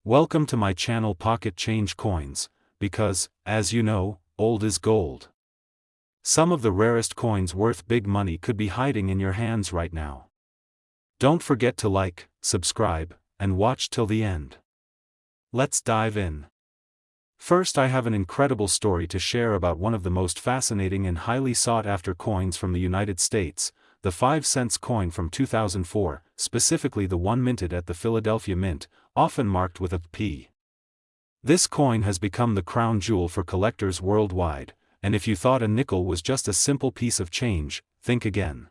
Welcome to my channel Pocket Change Coins, because, as you know, old is gold. Some of the rarest coins worth big money could be hiding in your hands right now. Don't forget to like, subscribe, and watch till the end. Let's dive in. First, I have an incredible story to share about one of the most fascinating and highly sought-after coins from the United States, the 5-cent coin from 2004, specifically the one minted at the Philadelphia Mint, often marked with a P. This coin has become the crown jewel for collectors worldwide, and if you thought a nickel was just a simple piece of change, think again.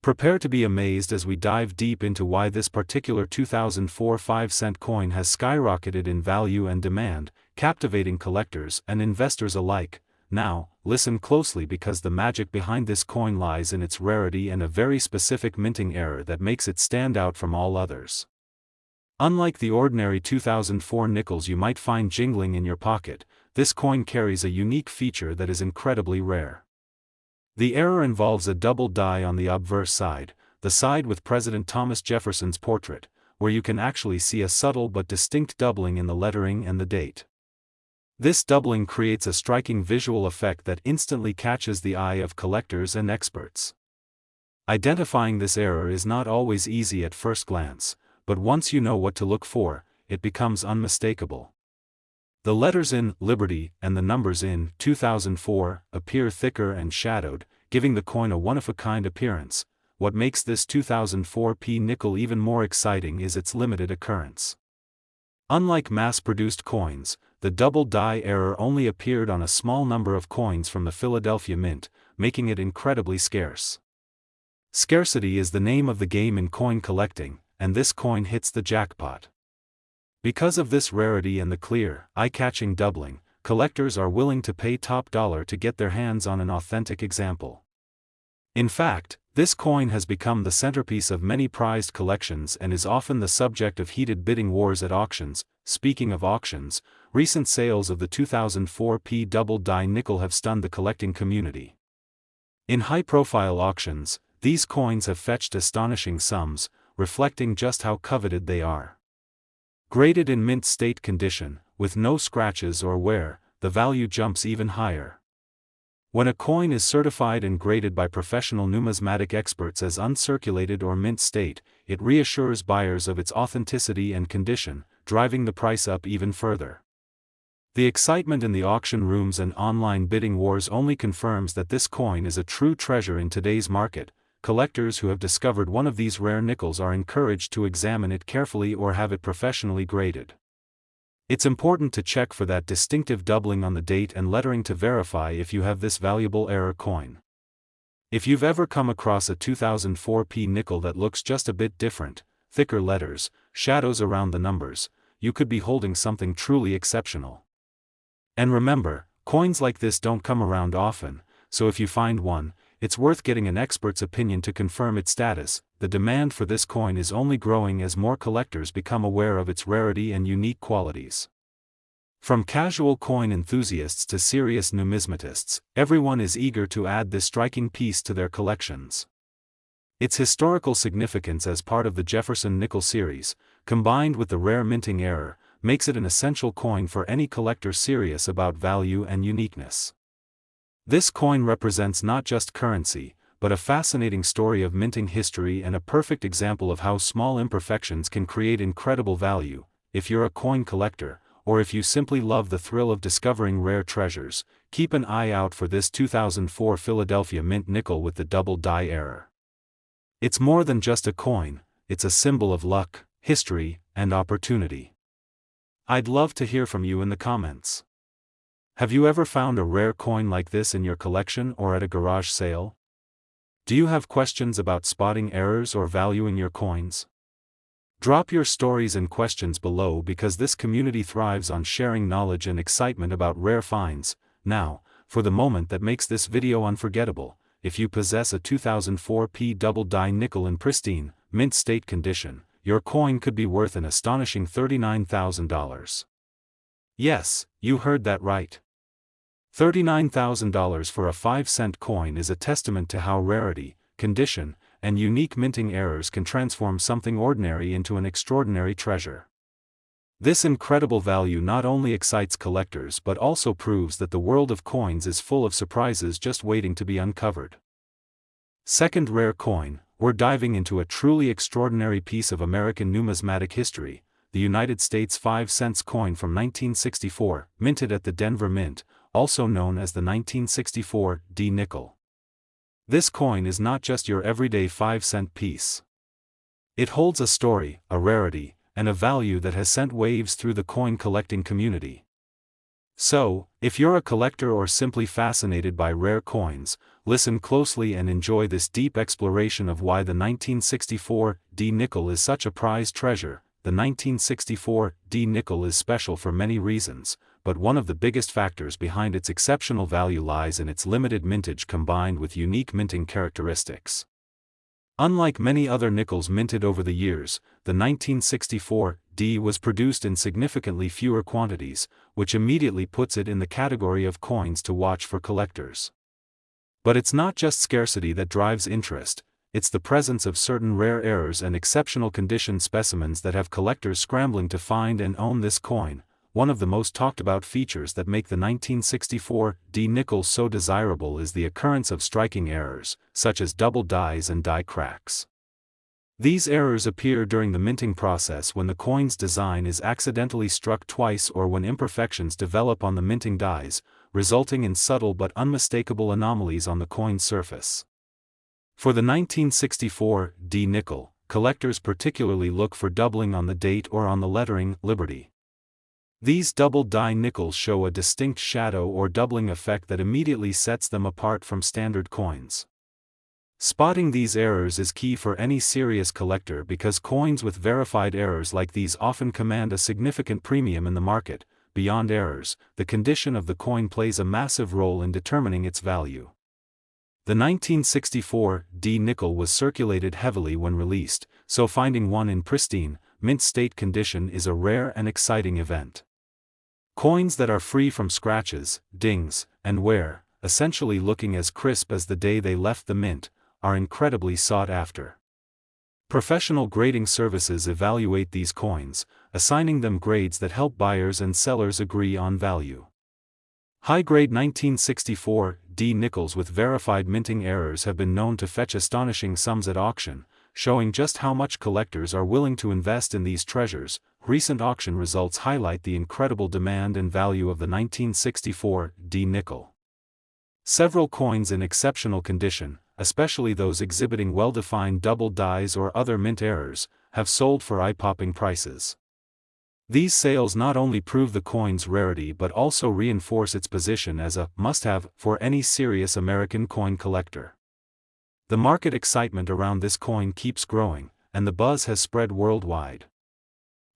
Prepare to be amazed as we dive deep into why this particular 2004 5-cent coin has skyrocketed in value and demand, captivating collectors and investors alike. Now, listen closely because the magic behind this coin lies in its rarity and a very specific minting error that makes it stand out from all others. Unlike the ordinary 2004 nickels you might find jingling in your pocket, this coin carries a unique feature that is incredibly rare. The error involves a double die on the obverse side, the side with President Thomas Jefferson's portrait, where you can actually see a subtle but distinct doubling in the lettering and the date. This doubling creates a striking visual effect that instantly catches the eye of collectors and experts. Identifying this error is not always easy at first glance, but once you know what to look for, it becomes unmistakable. The letters in Liberty and the numbers in 2004 appear thicker and shadowed, giving the coin a one-of-a-kind appearance. What makes this 2004 P nickel even more exciting is its limited occurrence. Unlike mass-produced coins, the double die error only appeared on a small number of coins from the Philadelphia Mint, making it incredibly scarce. Scarcity is the name of the game in coin collecting, and this coin hits the jackpot. Because of this rarity and the clear, eye-catching doubling, collectors are willing to pay top dollar to get their hands on an authentic example. In fact, this coin has become the centerpiece of many prized collections and is often the subject of heated bidding wars at auctions. Speaking of auctions, recent sales of the 2004 P double die nickel have stunned the collecting community. In high-profile auctions, these coins have fetched astonishing sums, reflecting just how coveted they are. Graded in mint state condition, with no scratches or wear, the value jumps even higher. When a coin is certified and graded by professional numismatic experts as uncirculated or mint state, it reassures buyers of its authenticity and condition, driving the price up even further. The excitement in the auction rooms and online bidding wars only confirms that this coin is a true treasure in today's market. Collectors who have discovered one of these rare nickels are encouraged to examine it carefully or have it professionally graded. It's important to check for that distinctive doubling on the date and lettering to verify if you have this valuable error coin. If you've ever come across a 2004 P nickel that looks just a bit different, thicker letters, shadows around the numbers, you could be holding something truly exceptional. And remember, coins like this don't come around often, so if you find one, it's worth getting an expert's opinion to confirm its status. The demand for this coin is only growing as more collectors become aware of its rarity and unique qualities. From casual coin enthusiasts to serious numismatists, everyone is eager to add this striking piece to their collections. Its historical significance as part of the Jefferson nickel series, combined with the rare minting error, makes it an essential coin for any collector serious about value and uniqueness. This coin represents not just currency, but a fascinating story of minting history and a perfect example of how small imperfections can create incredible value. If you're a coin collector, or if you simply love the thrill of discovering rare treasures, keep an eye out for this 2004 Philadelphia Mint nickel with the double die error. It's more than just a coin, it's a symbol of luck, history, and opportunity. I'd love to hear from you in the comments. Have you ever found a rare coin like this in your collection or at a garage sale? Do you have questions about spotting errors or valuing your coins? Drop your stories and questions below because this community thrives on sharing knowledge and excitement about rare finds. Now, for the moment that makes this video unforgettable, if you possess a 2004 P double die nickel in pristine, mint state condition, your coin could be worth an astonishing $39,000. Yes, you heard that right. $39,000 for a 5-cent coin is a testament to how rarity, condition, and unique minting errors can transform something ordinary into an extraordinary treasure. This incredible value not only excites collectors but also proves that the world of coins is full of surprises just waiting to be uncovered. Second rare coin, we're diving into a truly extraordinary piece of American numismatic history, the United States 5-cent coin from 1964, minted at the Denver Mint, also known as the 1964 D nickel. This coin is not just your everyday 5-cent piece. It holds a story, a rarity, and a value that has sent waves through the coin collecting community. So, if you're a collector or simply fascinated by rare coins, listen closely and enjoy this deep exploration of why the 1964 D nickel is such a prized treasure. The 1964 D nickel is special for many reasons, but one of the biggest factors behind its exceptional value lies in its limited mintage combined with unique minting characteristics. Unlike many other nickels minted over the years, the 1964 D was produced in significantly fewer quantities, which immediately puts it in the category of coins to watch for collectors. But it's not just scarcity that drives interest, it's the presence of certain rare errors and exceptional condition specimens that have collectors scrambling to find and own this coin. One of the most talked about features that make the 1964 D nickel so desirable is the occurrence of striking errors, such as double dies and die cracks. These errors appear during the minting process when the coin's design is accidentally struck twice or when imperfections develop on the minting dies, resulting in subtle but unmistakable anomalies on the coin's surface. For the 1964 D nickel, collectors particularly look for doubling on the date or on the lettering Liberty. These double die nickels show a distinct shadow or doubling effect that immediately sets them apart from standard coins. Spotting these errors is key for any serious collector because coins with verified errors like these often command a significant premium in the market. Beyond errors, the condition of the coin plays a massive role in determining its value. The 1964 D nickel was circulated heavily when released, so finding one in pristine, mint state condition is a rare and exciting event. Coins that are free from scratches, dings, and wear, essentially looking as crisp as the day they left the mint, are incredibly sought after. Professional grading services evaluate these coins, assigning them grades that help buyers and sellers agree on value. High-grade 1964 D nickels with verified minting errors have been known to fetch astonishing sums at auction, showing just how much collectors are willing to invest in these treasures. Recent auction results highlight the incredible demand and value of the 1964 D nickel. Several coins in exceptional condition, especially those exhibiting well-defined double dies or other mint errors, have sold for eye-popping prices. These sales not only prove the coin's rarity but also reinforce its position as a must-have for any serious American coin collector. The market excitement around this coin keeps growing, and the buzz has spread worldwide.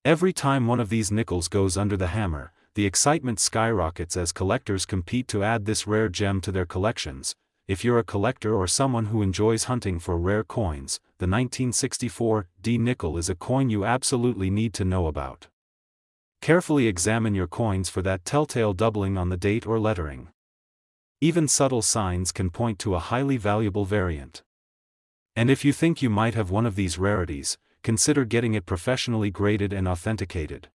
Every time one of these nickels goes under the hammer, the excitement skyrockets as collectors compete to add this rare gem to their collections. If you're a collector or someone who enjoys hunting for rare coins, the 1964 D nickel is a coin you absolutely need to know about. Carefully examine your coins for that telltale doubling on the date or lettering. Even subtle signs can point to a highly valuable variant. And if you think you might have one of these rarities, consider getting it professionally graded and authenticated.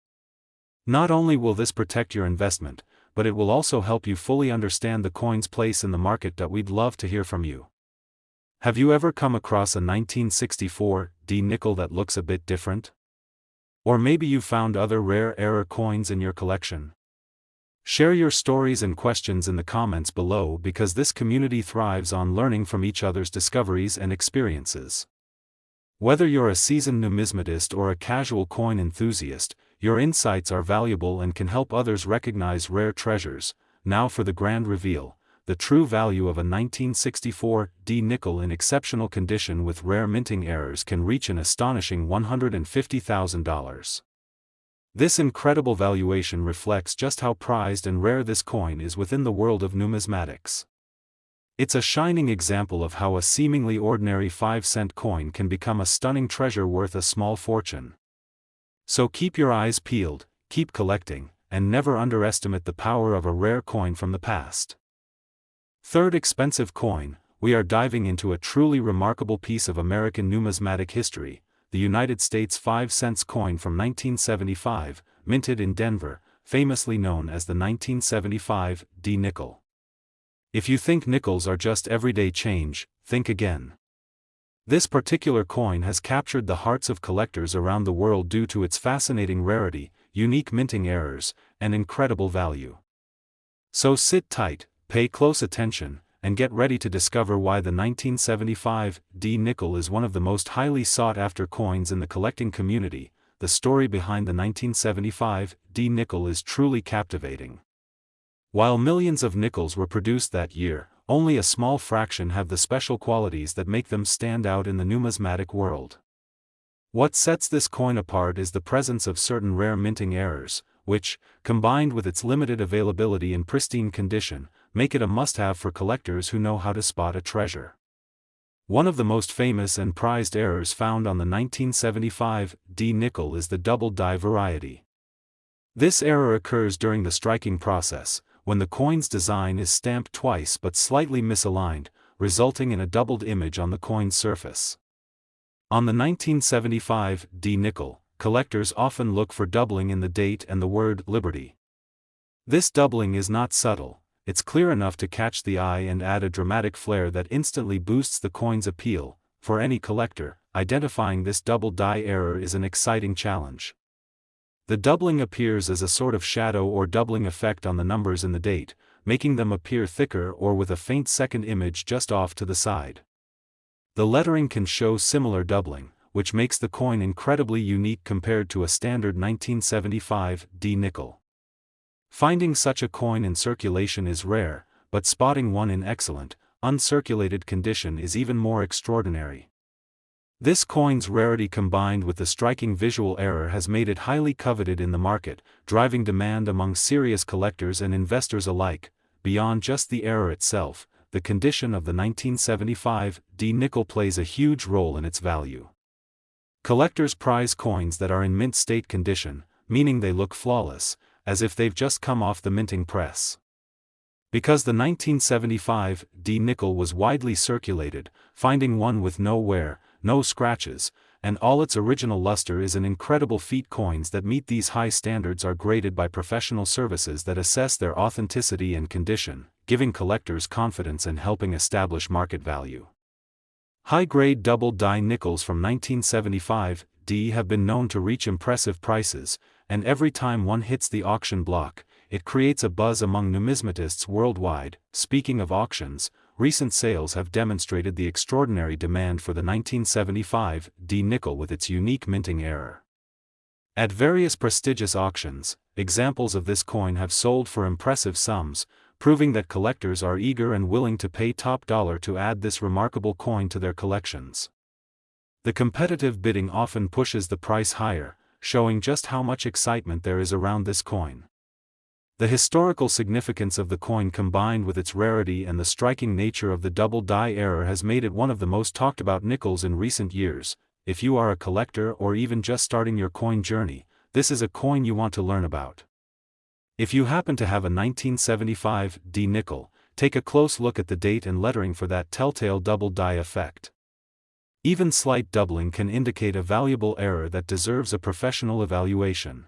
Not only will this protect your investment, but it will also help you fully understand the coin's place in the market. We'd love to hear from you. Have you ever come across a 1964 D nickel that looks a bit different? Or maybe you found other rare error coins in your collection? Share your stories and questions in the comments below because this community thrives on learning from each other's discoveries and experiences. Whether you're a seasoned numismatist or a casual coin enthusiast, your insights are valuable and can help others recognize rare treasures. Now for the grand reveal. The true value of a 1964 D nickel in exceptional condition with rare minting errors can reach an astonishing $150,000. This incredible valuation reflects just how prized and rare this coin is within the world of numismatics. It's a shining example of how a seemingly ordinary 5-cent coin can become a stunning treasure worth a small fortune. So keep your eyes peeled, keep collecting, and never underestimate the power of a rare coin from the past. Third expensive coin, we are diving into a truly remarkable piece of American numismatic history, the United States 5-cent coin from 1975, minted in Denver, famously known as the 1975 D nickel. If you think nickels are just everyday change, think again. This particular coin has captured the hearts of collectors around the world due to its fascinating rarity, unique minting errors, and incredible value. So sit tight, pay close attention, and get ready to discover why the 1975 D nickel is one of the most highly sought-after coins in the collecting community. The story behind the 1975 D nickel is truly captivating. While millions of nickels were produced that year, only a small fraction have the special qualities that make them stand out in the numismatic world. What sets this coin apart is the presence of certain rare minting errors, which, combined with its limited availability in pristine condition, make it a must-have for collectors who know how to spot a treasure. One of the most famous and prized errors found on the 1975 D nickel is the double die variety. This error occurs during the striking process, when the coin's design is stamped twice but slightly misaligned, resulting in a doubled image on the coin's surface. On the 1975 D nickel, collectors often look for doubling in the date and the word Liberty. This doubling is not subtle, it's clear enough to catch the eye and add a dramatic flair that instantly boosts the coin's appeal. For any collector, identifying this double die error is an exciting challenge. The doubling appears as a sort of shadow or doubling effect on the numbers in the date, making them appear thicker or with a faint second image just off to the side. The lettering can show similar doubling, which makes the coin incredibly unique compared to a standard 1975 D nickel. Finding such a coin in circulation is rare, but spotting one in excellent, uncirculated condition is even more extraordinary. This coin's rarity combined with the striking visual error has made it highly coveted in the market, driving demand among serious collectors and investors alike. Beyond just the error itself, the condition of the 1975 D nickel plays a huge role in its value. Collectors prize coins that are in mint state condition, meaning they look flawless, as if they've just come off the minting press. Because the 1975 D nickel was widely circulated, finding one with no wear, no scratches, and all its original luster is an incredible feat. Coins that meet these high standards are graded by professional services that assess their authenticity and condition, giving collectors confidence and helping establish market value. High-grade double die nickels from 1975 D have been known to reach impressive prices, and every time one hits the auction block, it creates a buzz among numismatists worldwide. Speaking of auctions, recent sales have demonstrated the extraordinary demand for the 1975 D nickel with its unique minting error. At various prestigious auctions, examples of this coin have sold for impressive sums, proving that collectors are eager and willing to pay top dollar to add this remarkable coin to their collections. The competitive bidding often pushes the price higher, showing just how much excitement there is around this coin. The historical significance of the coin combined with its rarity and the striking nature of the double die error has made it one of the most talked about nickels in recent years. If you are a collector or even just starting your coin journey, this is a coin you want to learn about. If you happen to have a 1975 D nickel, take a close look at the date and lettering for that telltale double die effect. Even slight doubling can indicate a valuable error that deserves a professional evaluation.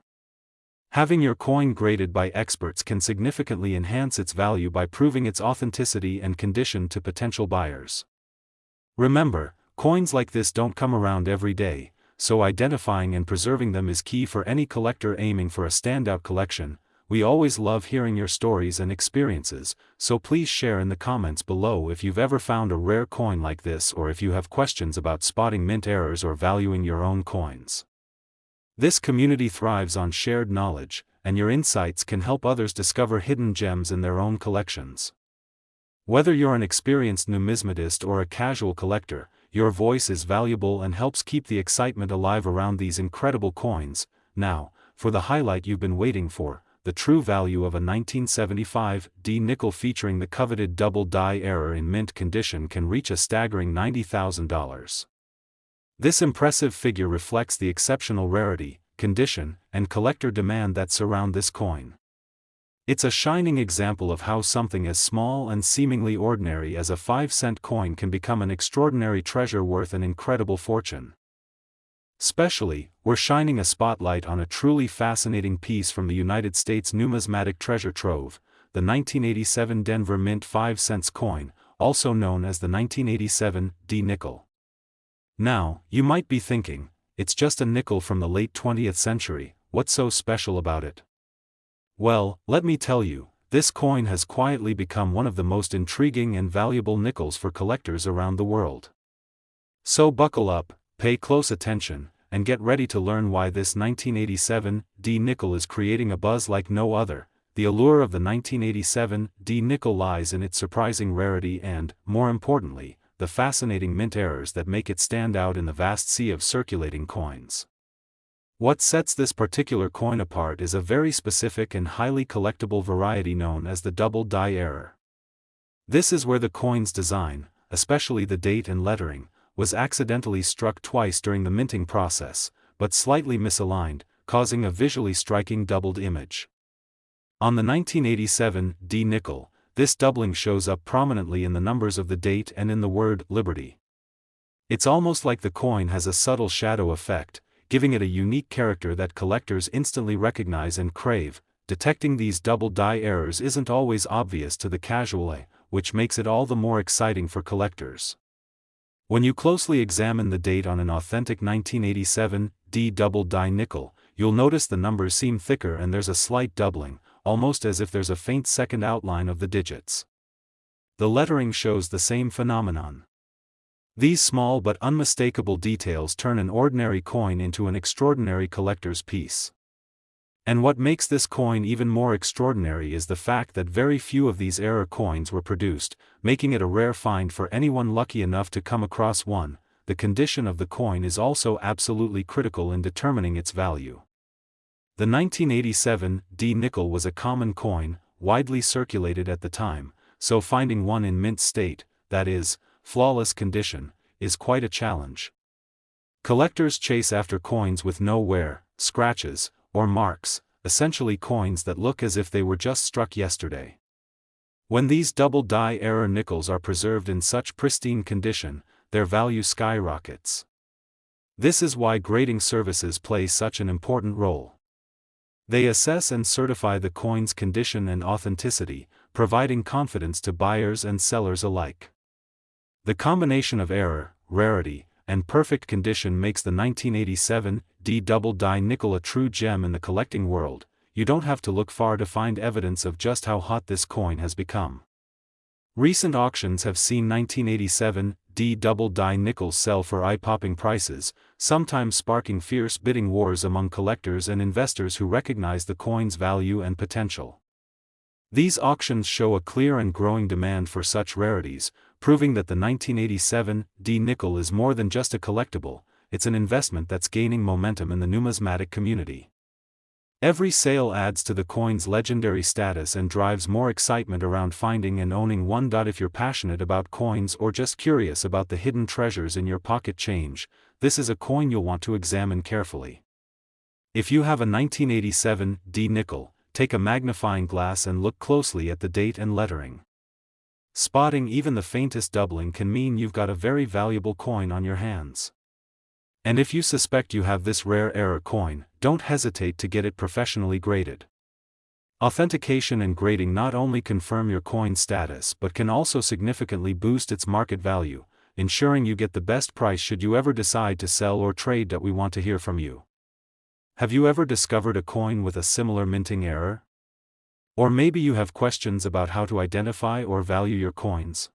Having your coin graded by experts can significantly enhance its value by proving its authenticity and condition to potential buyers. Remember, coins like this don't come around every day, so identifying and preserving them is key for any collector aiming for a standout collection. We always love hearing your stories and experiences, so please share in the comments below if you've ever found a rare coin like this or if you have questions about spotting mint errors or valuing your own coins. This community thrives on shared knowledge, and your insights can help others discover hidden gems in their own collections. Whether you're an experienced numismatist or a casual collector, your voice is valuable and helps keep the excitement alive around these incredible coins. Now, for the highlight you've been waiting for, the true value of a 1975 D nickel featuring the coveted double die error in mint condition can reach a staggering $90,000. This impressive figure reflects the exceptional rarity, condition, and collector demand that surround this coin. It's a shining example of how something as small and seemingly ordinary as a 5-cent coin can become an extraordinary treasure worth an incredible fortune. Specially, we're shining a spotlight on a truly fascinating piece from the United States numismatic treasure trove, the 1987 Denver Mint 5-cent coin, also known as the 1987 D nickel. Now, you might be thinking, it's just a nickel from the late 20th century, what's so special about it? Well, let me tell you, this coin has quietly become one of the most intriguing and valuable nickels for collectors around the world. So buckle up, pay close attention, and get ready to learn why this 1987 D nickel is creating a buzz like no other. The allure of the 1987 D nickel lies in its surprising rarity and, more importantly, the fascinating mint errors that make it stand out in the vast sea of circulating coins. What sets this particular coin apart is a very specific and highly collectible variety known as the double die error. This is where the coin's design, especially the date and lettering, was accidentally struck twice during the minting process, but slightly misaligned, causing a visually striking doubled image. On the 1987 D nickel, this doubling shows up prominently in the numbers of the date and in the word liberty. It's almost like the coin has a subtle shadow effect, giving it a unique character that collectors instantly recognize and crave. Detecting these double die errors isn't always obvious to the casual eye, which makes it all the more exciting for collectors. When you closely examine the date on an authentic 1987 D double die nickel, you'll notice the numbers seem thicker and there's a slight doubling, almost as if there's a faint second outline of the digits. The lettering shows the same phenomenon. These small but unmistakable details turn an ordinary coin into an extraordinary collector's piece. And what makes this coin even more extraordinary is the fact that very few of these error coins were produced, making it a rare find for anyone lucky enough to come across one. The condition of the coin is also absolutely critical in determining its value. The 1987 D nickel was a common coin, widely circulated at the time, so finding one in mint state, that is, flawless condition, is quite a challenge. Collectors chase after coins with no wear, scratches, or marks, essentially coins that look as if they were just struck yesterday. When these double die error nickels are preserved in such pristine condition, their value skyrockets. This is why grading services play such an important role. They assess and certify the coin's condition and authenticity, providing confidence to buyers and sellers alike. The combination of error, rarity, and perfect condition makes the 1987 D double die nickel a true gem in the collecting world. You don't have to look far to find evidence of just how hot this coin has become. Recent auctions have seen 1987 D double die nickels sell for eye-popping prices, sometimes sparking fierce bidding wars among collectors and investors who recognize the coin's value and potential. These auctions show a clear and growing demand for such rarities, proving that the 1987 D nickel is more than just a collectible, it's an investment that's gaining momentum in the numismatic community. Every sale adds to the coin's legendary status and drives more excitement around finding and owning one. If you're passionate about coins or just curious about the hidden treasures in your pocket change, this is a coin you'll want to examine carefully. If you have a 1987 D nickel, take a magnifying glass and look closely at the date and lettering. Spotting even the faintest doubling can mean you've got a very valuable coin on your hands. And if you suspect you have this rare error coin, don't hesitate to get it professionally graded. Authentication and grading not only confirm your coin's status but can also significantly boost its market value, ensuring you get the best price should you ever decide to sell or trade. We want to hear from you. Have you ever discovered a coin with a similar minting error? Or maybe you have questions about how to identify or value your coins?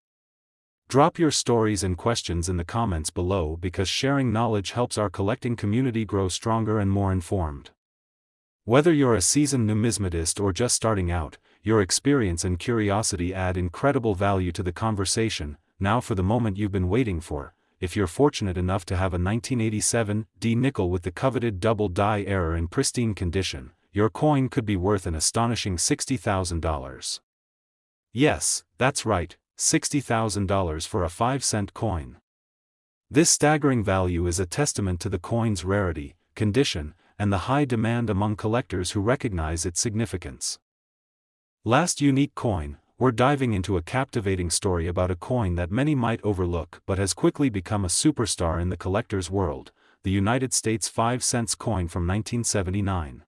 Drop your stories and questions in the comments below because sharing knowledge helps our collecting community grow stronger and more informed. Whether you're a seasoned numismatist or just starting out, your experience and curiosity add incredible value to the conversation. Now for the moment you've been waiting for. If you're fortunate enough to have a 1987 D nickel with the coveted double die error in pristine condition, your coin could be worth an astonishing $60,000. Yes, that's right, $60,000 for a 5-cent coin. This staggering value is a testament to the coin's rarity, condition, and the high demand among collectors who recognize its significance. Last unique coin, we're diving into a captivating story about a coin that many might overlook but has quickly become a superstar in the collector's world, the United States 5-cent coin from 1979.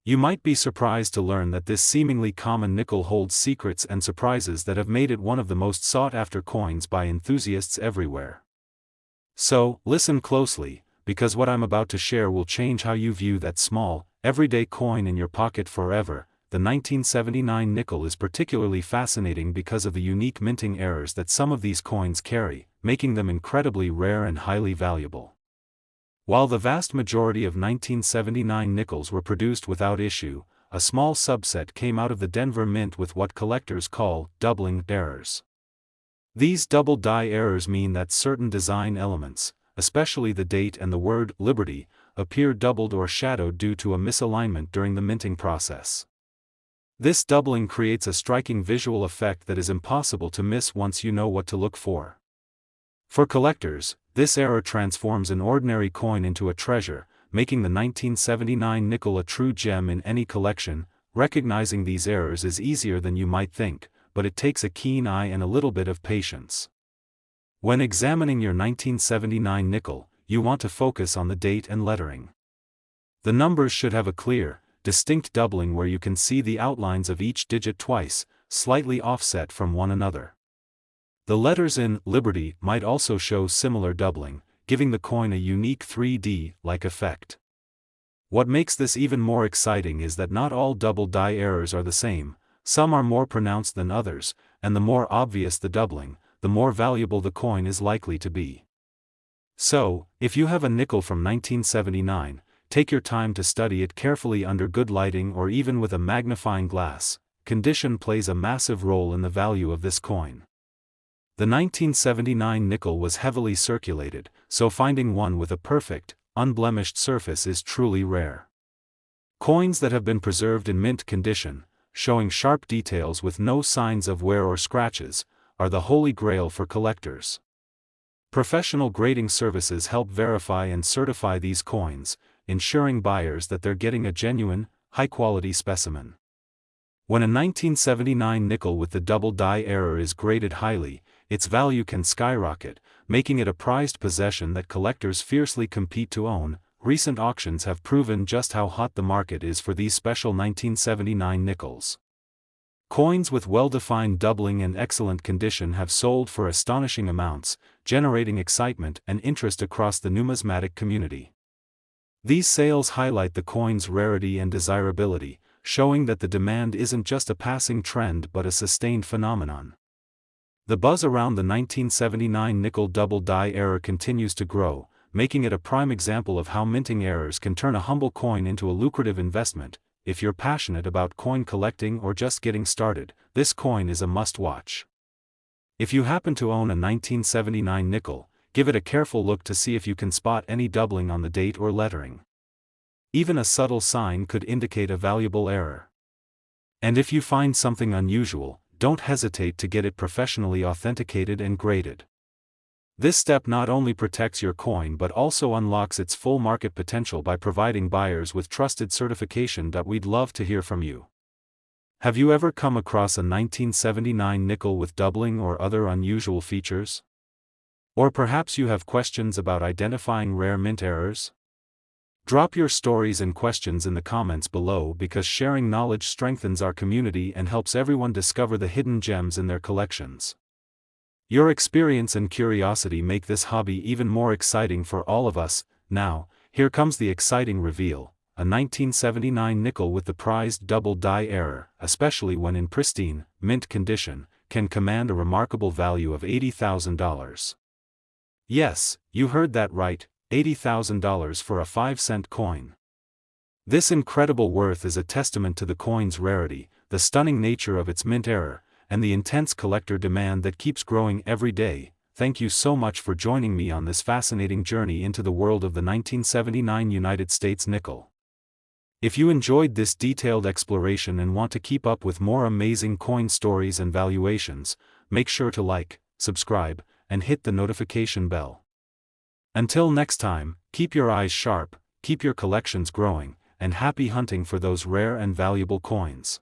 You might be surprised to learn that this seemingly common nickel holds secrets and surprises that have made it one of the most sought-after coins by enthusiasts everywhere. So, listen closely, because what I'm about to share will change how you view that small, everyday coin in your pocket forever. The 1979 nickel is particularly fascinating because of the unique minting errors that some of these coins carry, making them incredibly rare and highly valuable. While the vast majority of 1979 nickels were produced without issue, a small subset came out of the Denver Mint with what collectors call doubling errors. These double die errors mean that certain design elements, especially the date and the word liberty, appear doubled or shadowed due to a misalignment during the minting process. This doubling creates a striking visual effect that is impossible to miss once you know what to look for. For collectors, this error transforms an ordinary coin into a treasure, making the 1979 nickel a true gem in any collection. Recognizing these errors is easier than you might think, but it takes a keen eye and a little bit of patience. When examining your 1979 nickel, you want to focus on the date and lettering. The numbers should have a clear, distinct doubling where you can see the outlines of each digit twice, slightly offset from one another. The letters in Liberty might also show similar doubling, giving the coin a unique 3D-like effect. What makes this even more exciting is that not all double die errors are the same. Some are more pronounced than others, and the more obvious the doubling, the more valuable the coin is likely to be. So, if you have a nickel from 1979, take your time to study it carefully under good lighting or even with a magnifying glass. Condition plays a massive role in the value of this coin. The 1979 nickel was heavily circulated, so finding one with a perfect, unblemished surface is truly rare. Coins that have been preserved in mint condition, showing sharp details with no signs of wear or scratches, are the holy grail for collectors. Professional grading services help verify and certify these coins, ensuring buyers that they're getting a genuine, high-quality specimen. When a 1979 nickel with the double die error is graded highly, its value can skyrocket, making it a prized possession that collectors fiercely compete to own. Recent auctions have proven just how hot the market is for these special 1979 nickels. Coins with well-defined doubling and excellent condition have sold for astonishing amounts, generating excitement and interest across the numismatic community. These sales highlight the coin's rarity and desirability, showing that the demand isn't just a passing trend but a sustained phenomenon. The buzz around the 1979 nickel double die error continues to grow, making it a prime example of how minting errors can turn a humble coin into a lucrative investment. If you're passionate about coin collecting or just getting started, this coin is a must-watch. If you happen to own a 1979 nickel, give it a careful look to see if you can spot any doubling on the date or lettering. Even a subtle sign could indicate a valuable error. And if you find something unusual, don't hesitate to get it professionally authenticated and graded. This step not only protects your coin but also unlocks its full market potential by providing buyers with trusted certification. We'd love to hear from you. Have you ever come across a 1979 nickel with doubling or other unusual features? Or perhaps you have questions about identifying rare mint errors? Drop your stories and questions in the comments below because sharing knowledge strengthens our community and helps everyone discover the hidden gems in their collections. Your experience and curiosity make this hobby even more exciting for all of us. Now, here comes the exciting reveal: a 1979 nickel with the prized double die error, especially when in pristine, mint condition, can command a remarkable value of $80,000. Yes, you heard that right, $80,000 for a 5-cent coin. This incredible worth is a testament to the coin's rarity, the stunning nature of its mint error, and the intense collector demand that keeps growing every day. Thank you so much for joining me on this fascinating journey into the world of the 1979 United States nickel. If you enjoyed this detailed exploration and want to keep up with more amazing coin stories and valuations, make sure to like, subscribe, and hit the notification bell. Until next time, keep your eyes sharp, keep your collections growing, and happy hunting for those rare and valuable coins.